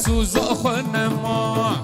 سوز أخونا ما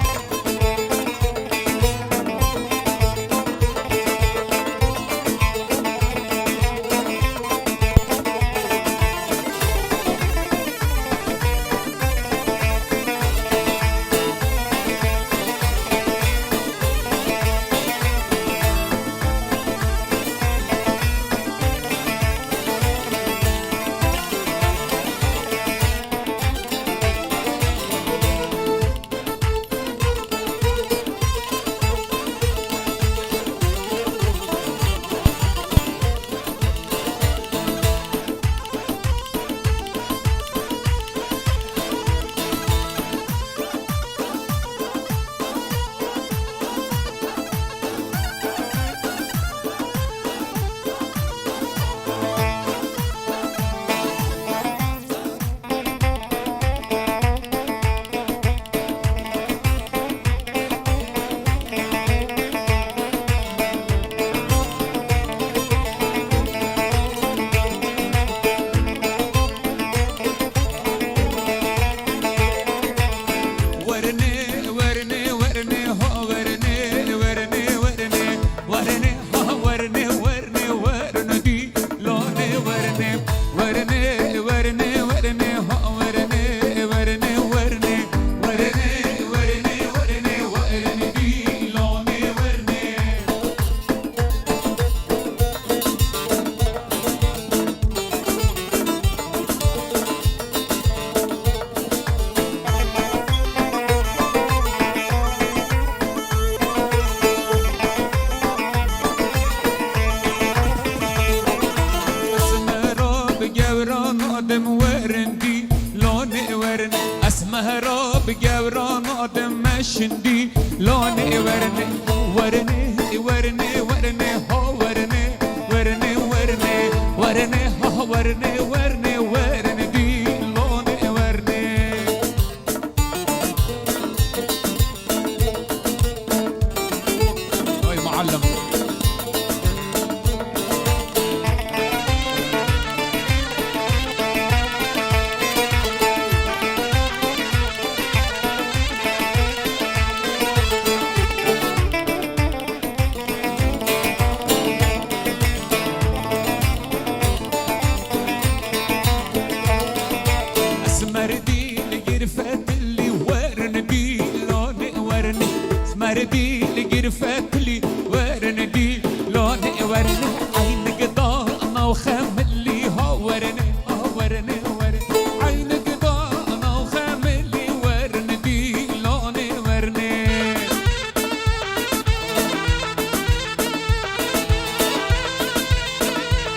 مهراب جوران آدم مشندی لانه ورنه ورنه ورنه ورنه ها ورنه ورنه ورنه ورنه ها ورنه ورنه ورنه دی لانه ورنه ای معلم مردي لقرفت لي ورندي لوني ورني عينك ضانا وخملي ها ورني ها ورني ورني عينك ضانا وخملي ورندي لوني ورني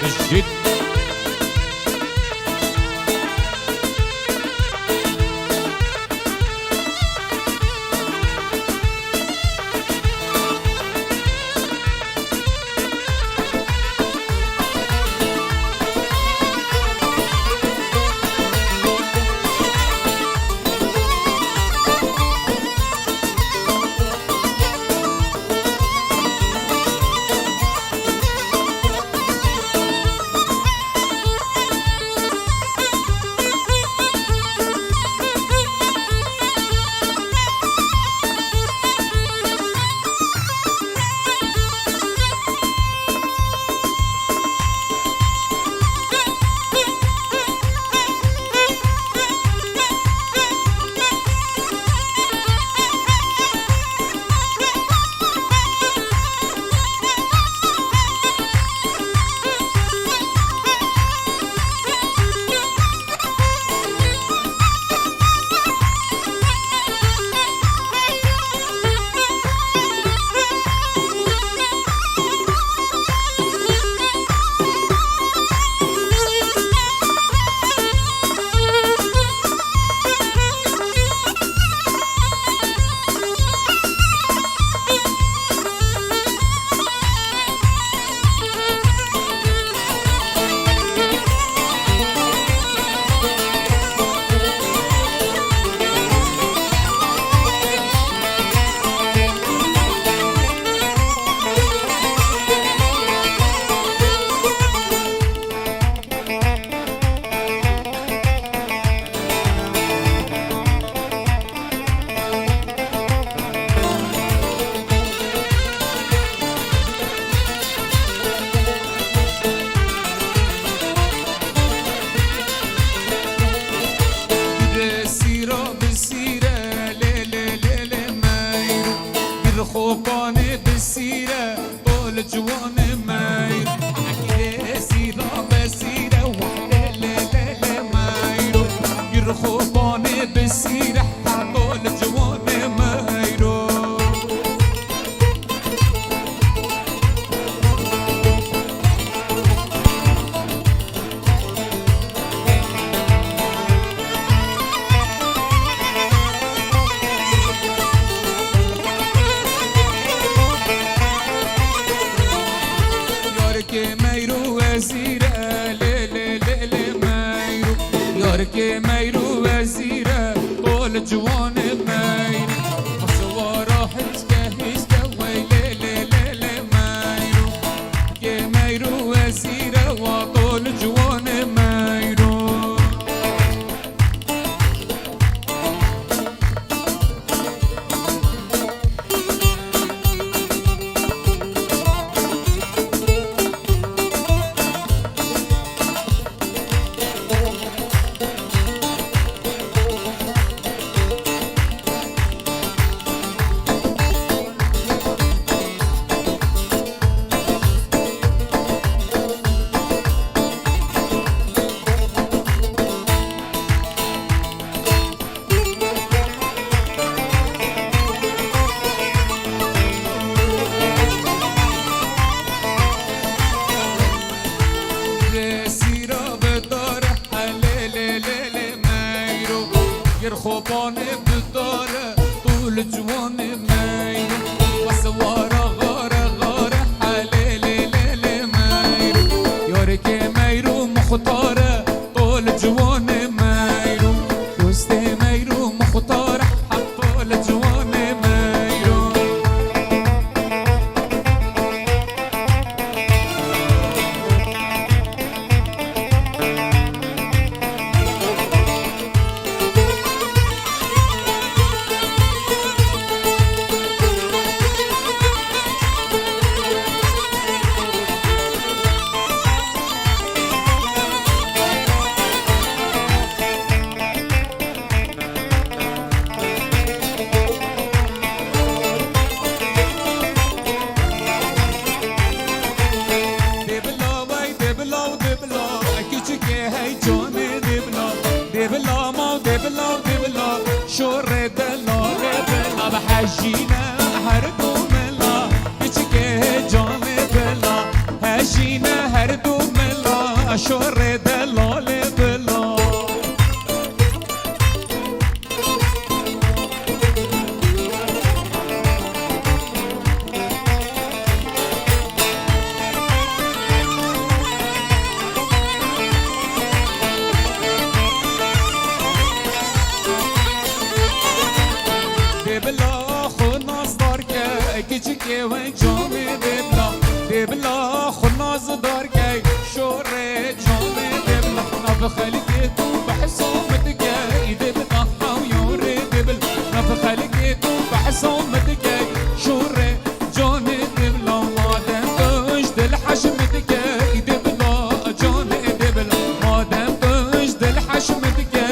الجد خوبانه بسیره طول جوان مایر اگه سیرا بسیره وحده لیلی مایرو گر خوبانه بسیره طول جوان مایرو که میرو وزیره لیلی لیلی میرو یار که میرو وزیره طول جوان میرو مصوارا هیچ که وی لیلی لیلی میرو که میرو وزیره و طول جوان میرو گر خوبانه بداره طول جوان میرو و سوارا غاره غاره حلیلی لیلی میرو یاری که میرو مختاره طول جوان میرو دوست میرو مختاره طول جوان میرو شور دلال بلا بحجينا هردو ملا بچكه جام بلا هجينا هردو ملا شور دلال بلا دبلا خناز دار که کچکه و جام دبلا دبلا خناز دار که شور جام دبلا نف خلقی تو بحسومت که دبلا او یور دبلا نف خلقی تو بحسومت که شور جام دبلا مادم دوش دل حشمت که دبلا جام دبلا مادم دوش دل حشمت که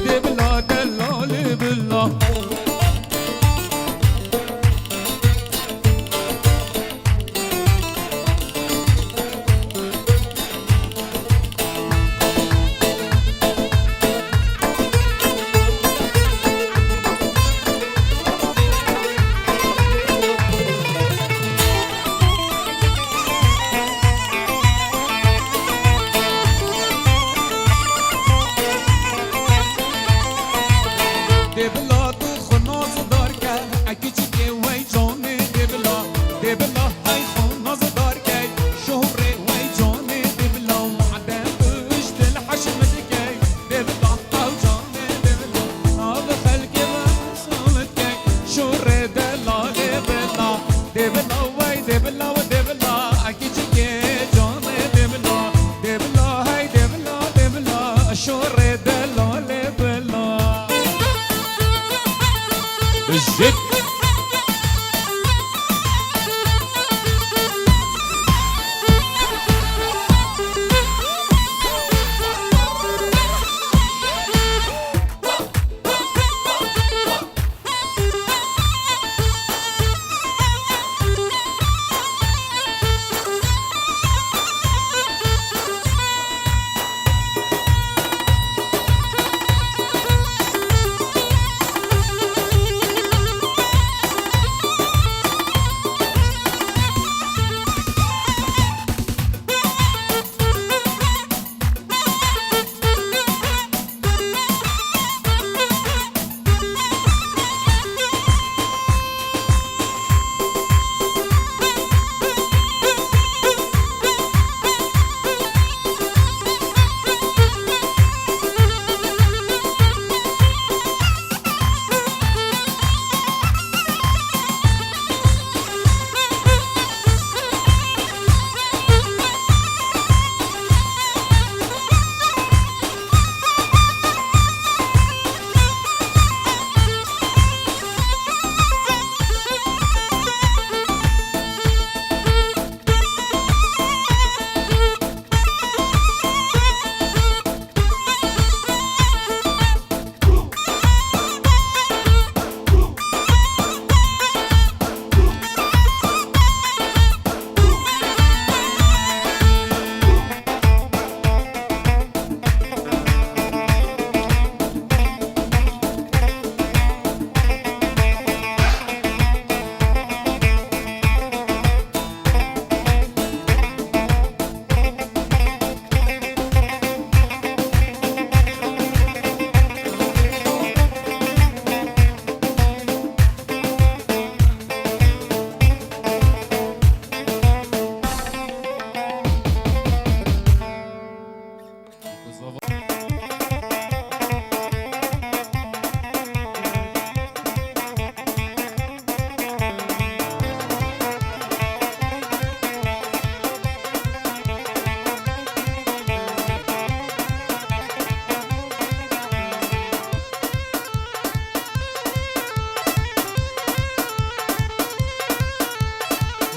دبلا دلال بلا دبلا تو خناز دار که اکی چیکه وی جان دبلا دبلا های خناز دار که شهر وی جان دبلا معدم بش دل حشمت که دبلا او جان دبلا آب خلق و سامت که شهر دلال دبلا دبلا وی دبلا و دبلا اکی چیکه جان دبلا دبلا های دبلا دبلا شهر دلال بلا بالجد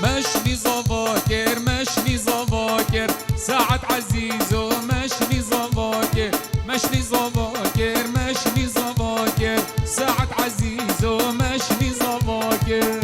مشني زواكر مشني زواكر سعد عزيزو مشني زواكر مشني زواكر مشني زواكر سعد عزيزو مشني زواكر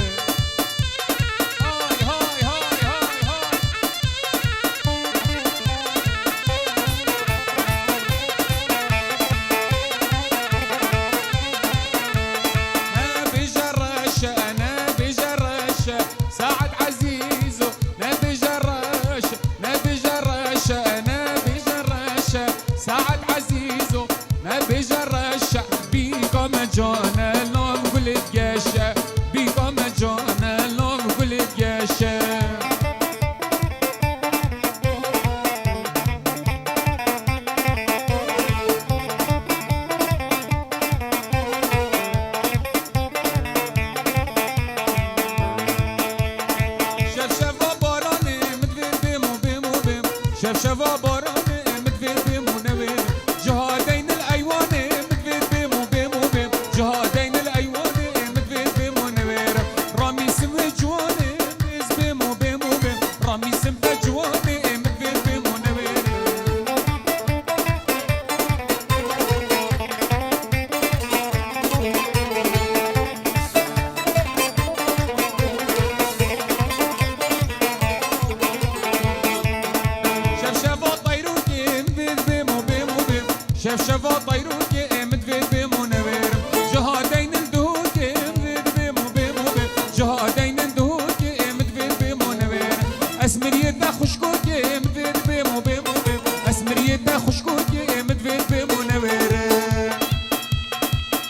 جانا لوم قلت جاشا بيقوم جانا لوم قلت جاشا شفشفا باراني مدفير بيمو بيمو بيم شفشفا باراني مدفير بيمو نوير جهادين الأيواني مدفير بيمو بيمو بيم جهادين الأيواني مدفير بيمو نوير رامي سم جواني مز بيمو بيمو بيم رامي سم جواني مدفير بيمو نوير شفشفا طيروكي مدفيد بيمو نوير جهادين الدهوكي مدفيد بيمو بيمو بيم جهادين الدهوكي مدفيد بيمو نوير اسمريتا خشكوكي مدفيد بيمو بيمو بيم اسمريتا خشكوكي مدفيد بيمو نوير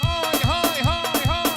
هاي هاي هاي هاي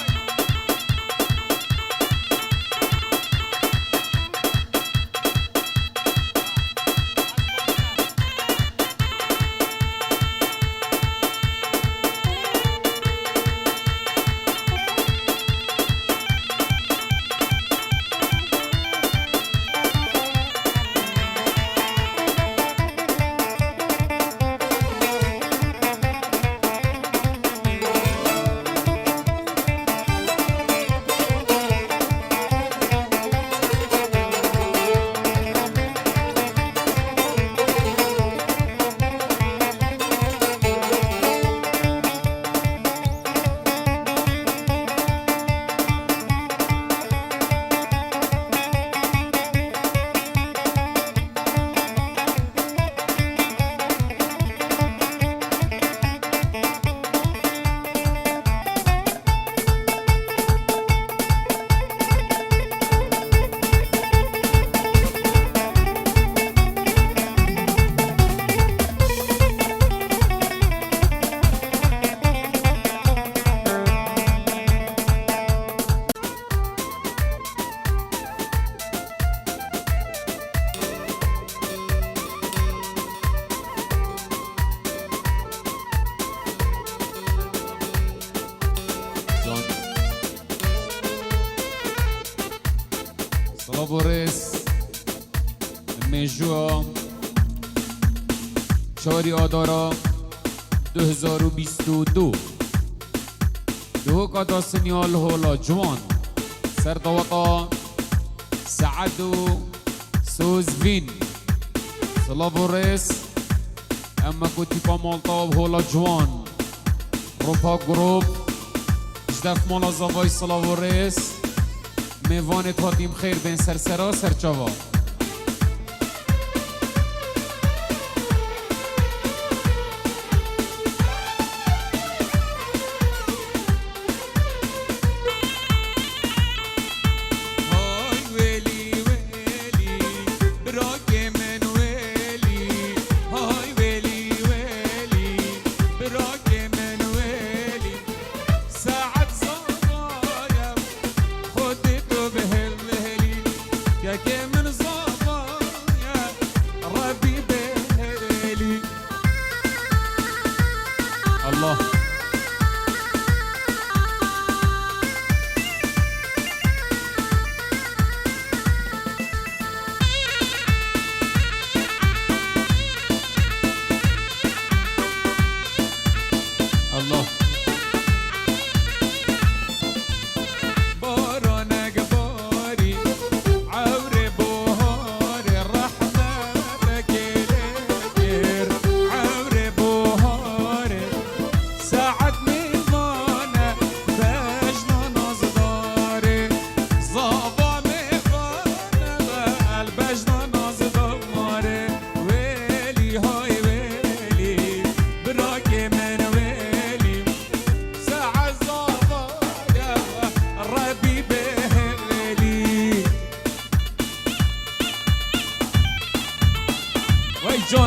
بوريس مجوا چاری آدارا 2022 دوکا دا سنیال هولا جوان سردوطا سعدو سوزفين صلا بوريس اما كنتي بامالطا هولا جوان روبا جروب جدف مالا زاوای صلا بوريس میوانت هاتیم خیر بین سرسرا سرچاوا من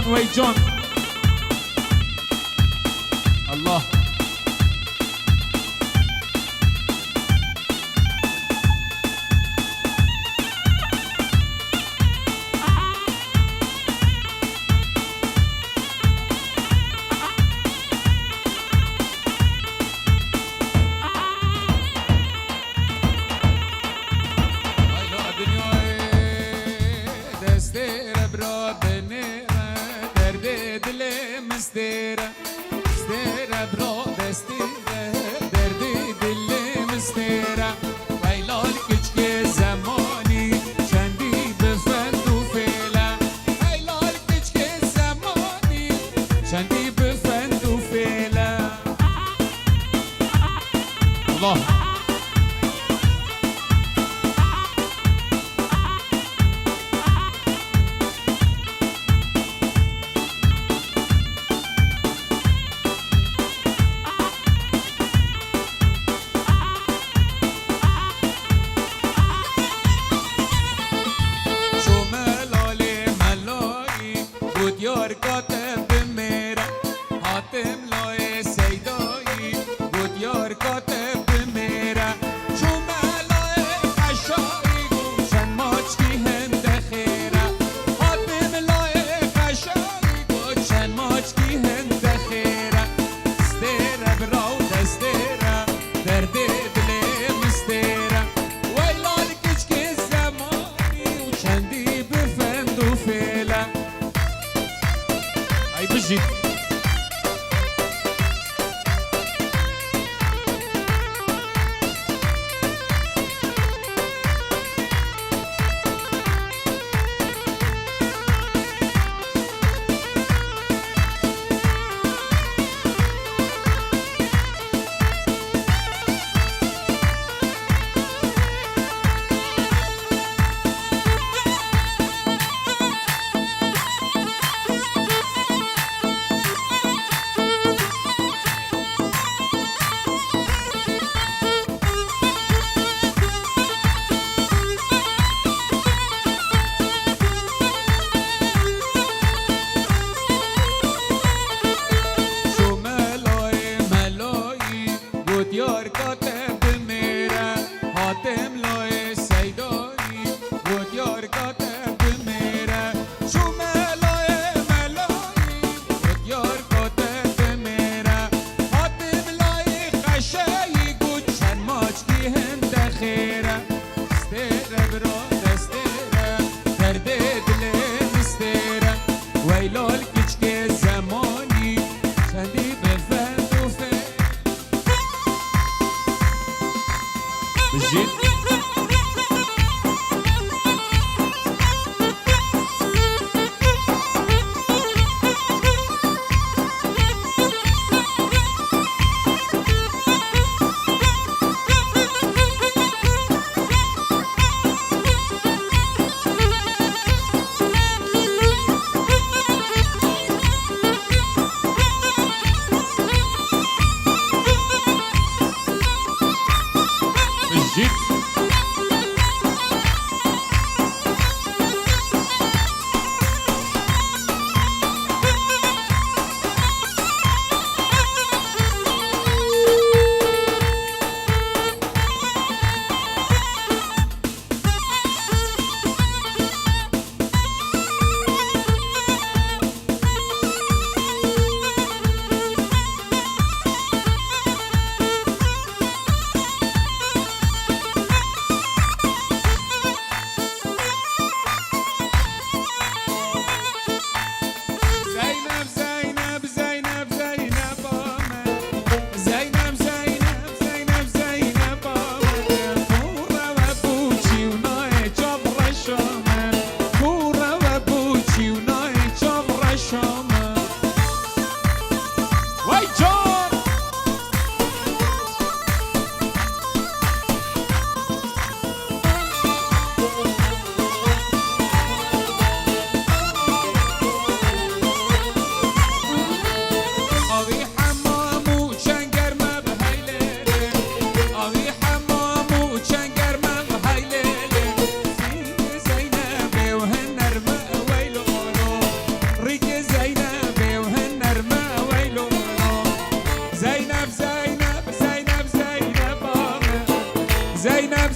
جان وی جان الله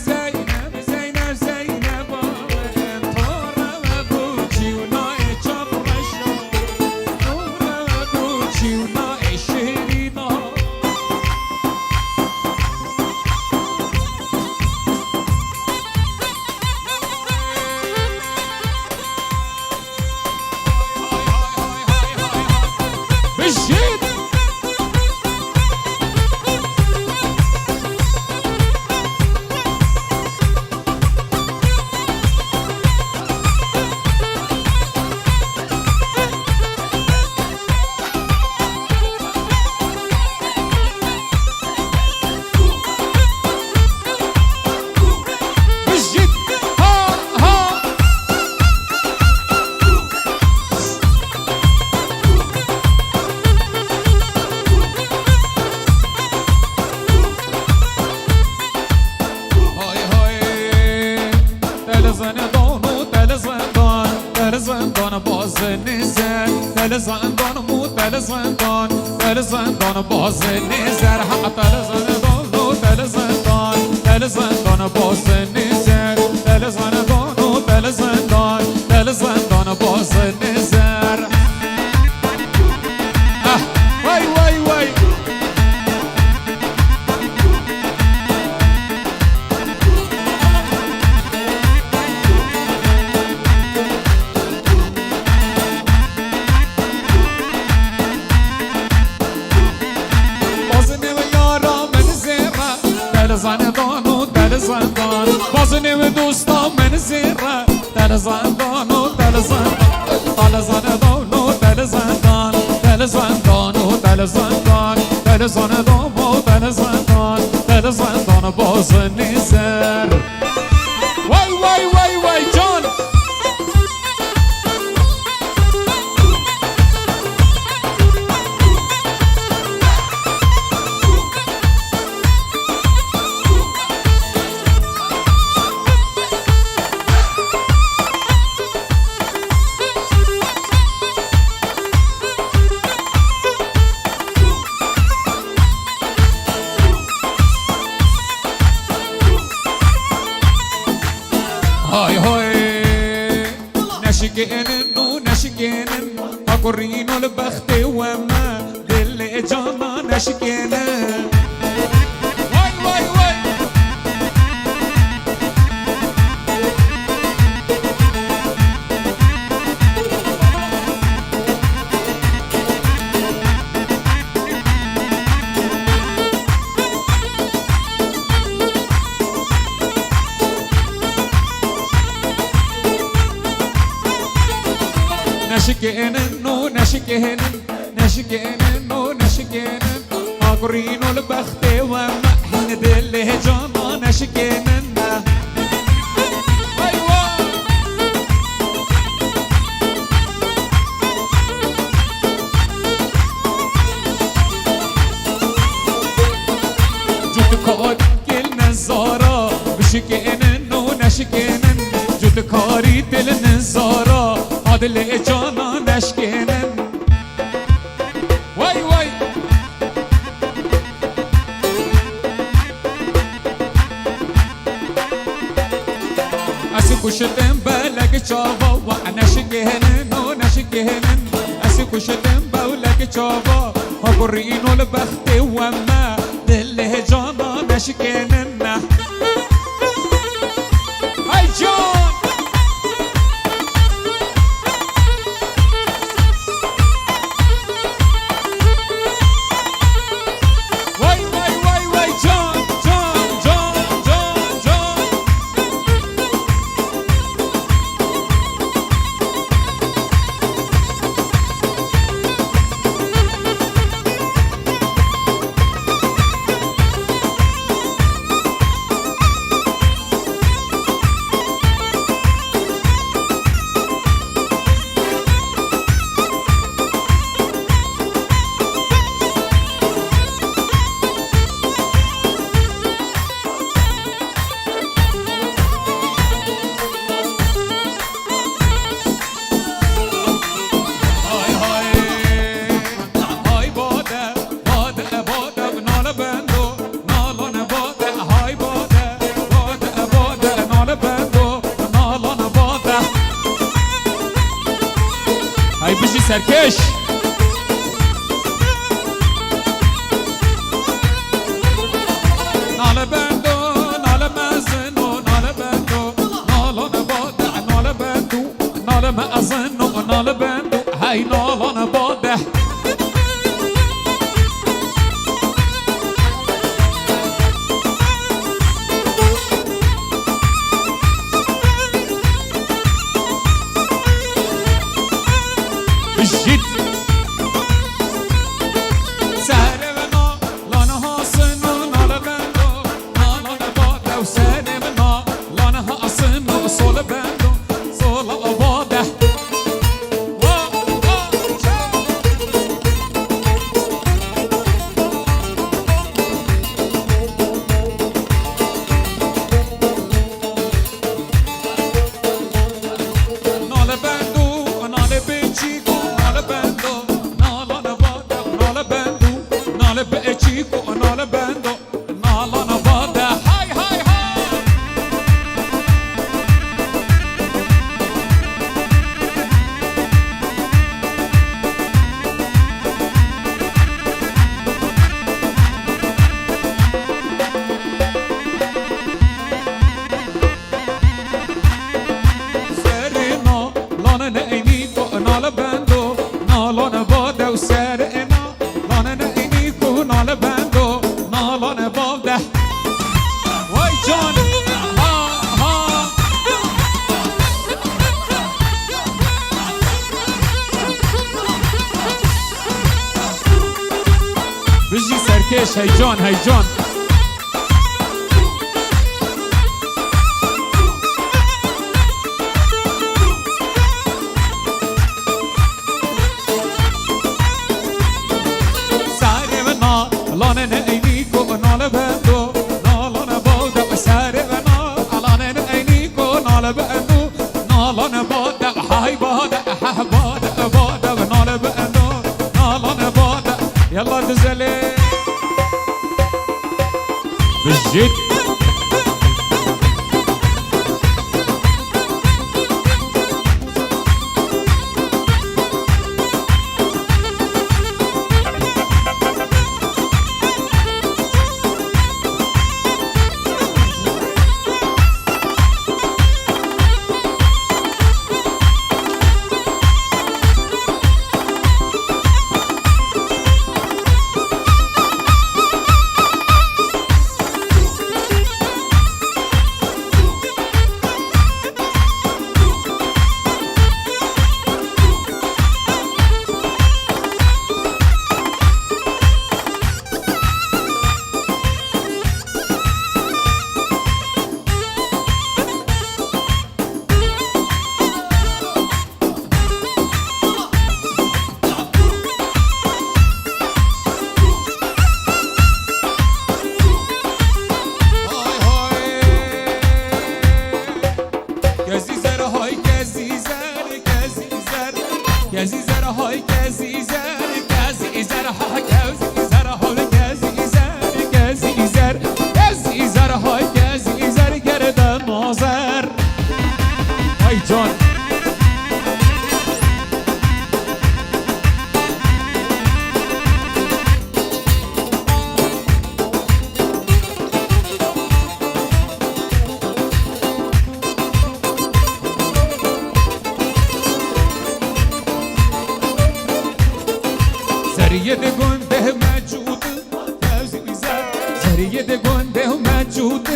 زینب زینب زینب آورم تورم بوچی و نای چاپرشو تورم بوچی و نای شیرینا بشید بشید ها ها های های دل زندان و دل زندان دل زندان باز نزر دل زندان و دل زندان دل زندان باز نزر حق دل زندان و دل زندان دل زندان باز نزر دل زندان و دل زندان دل زندان باز نزر وای وای وای دل زندان و دل زندان باز نیم دوستان من زیره دل زندان و دل زندان دل زندان و دل زندان دل زندان و دل زندان دل زندان و دل زندان دل زندان باز نیزر وای وای وای وای جان های های نشکینن و نشکینن اقرین البخت و ما دل جانا نشکینن وای وای وای نشکینن و نشکینن نشکینن و نشکینن اقرین البخت و محین دل جانا نشکینن وای وای جد کار گل نزارا بشکینن و نشکینن جد کاری دل نزارا دل جانا نشکنن وای وای اسی کشتم بلک چاوا و نشکنن و نشکنن اسی کشتم بلک چاوا ها قرین البخت و ما دل جانا نشکنن ای جان سرکش نال بندو نال مزنو نال بندو نالان باده نال بندو نال مزنو نال بندو هی نالان باده بشید سهره و نالان حاسنو نال بندو نالان باده و سهره و نالان حاسنو سول بندو سول باده نال بندو نال بچیکو نال بندو نالان باده نال بندو نال بچیکو نال بندو نالان باده های های های سرینا لان نینی کو نال بندو نالان باده و سرینا لان نینی کو نال بندو نالان باده وای جان ها ها بجی سرکش هیجان هیجان ساره و نالان نینی کو نال بندو نالان باده و ساره و نالان نینی کو نال بندو نالان باده های باده ها باده باده و نال بندو نالان باده یلا تزلی بجید گزی زر های گزی زر گزی زر های گزی زر های گزی زر گزی زر گزی زر های گزی زر گردن نازر ای جان زریه ده گنده موجود گزی زر زریه ده گنده موجود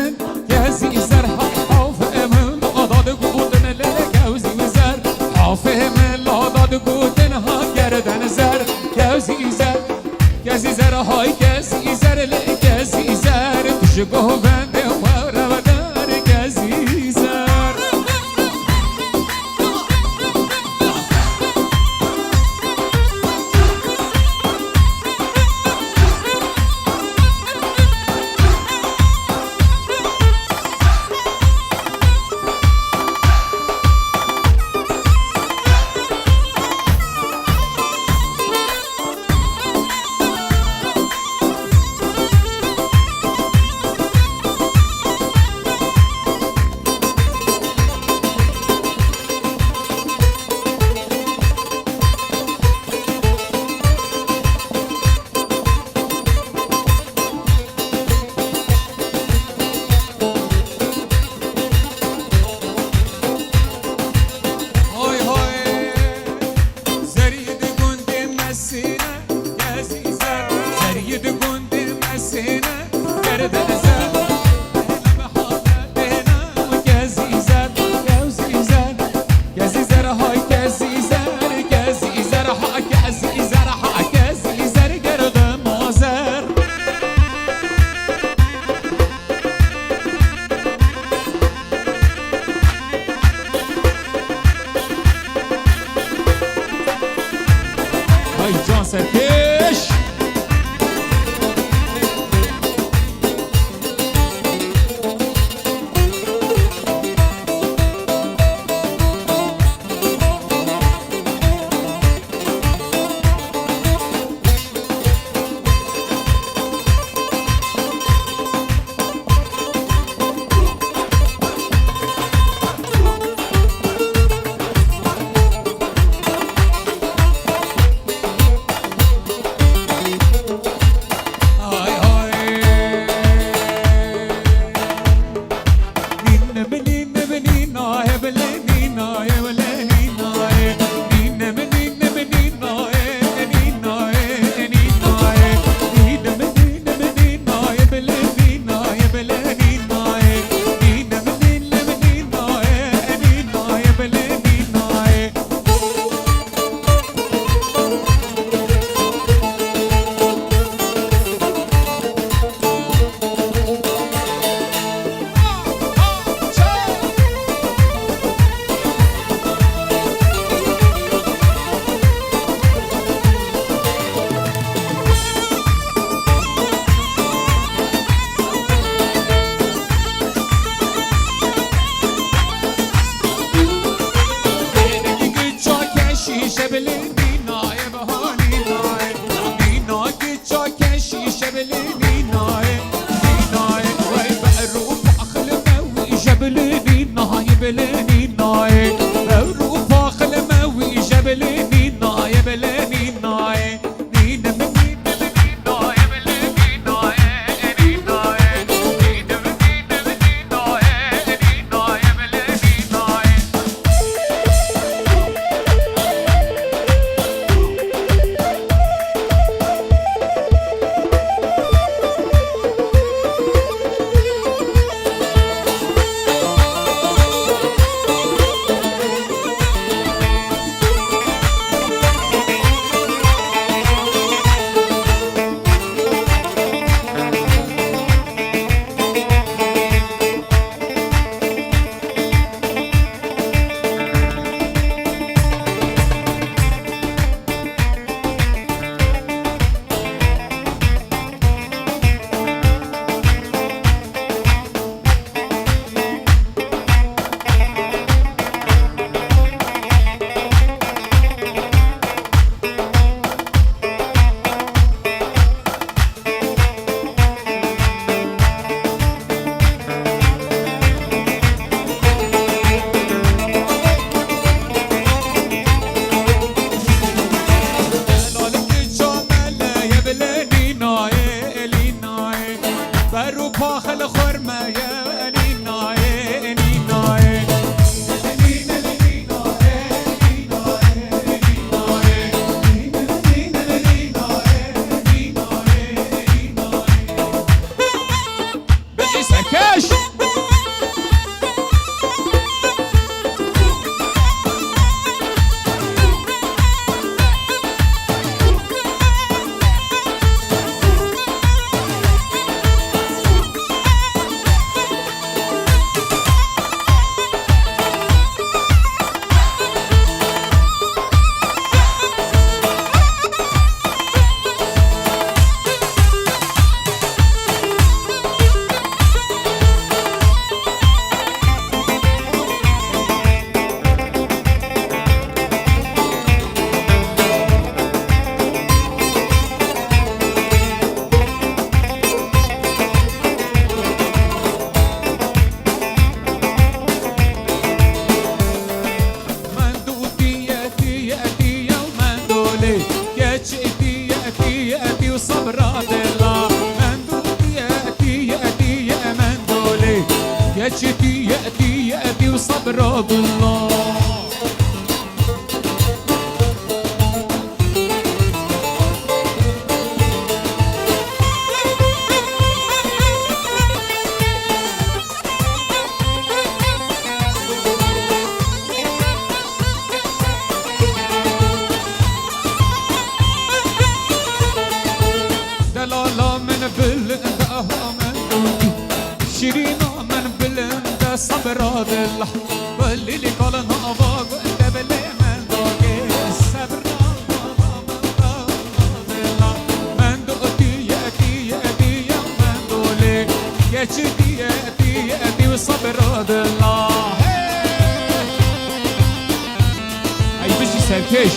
گزی زر حافظ من آداد گودن لگوزی زر حافظ من آداد گودن ها گردن زر گزی زر گزی زر های گزی زر لگزی زر توش گوونده و رودار گزی زر سركش يأتي وصبر بالله. دلالة من بلندها من دودي شيرينة من بلندها صبر بالله واللي اللي قالنا أباق وانت بلي من دوكي صبر يأتي وصبر الله. أي بشي سركش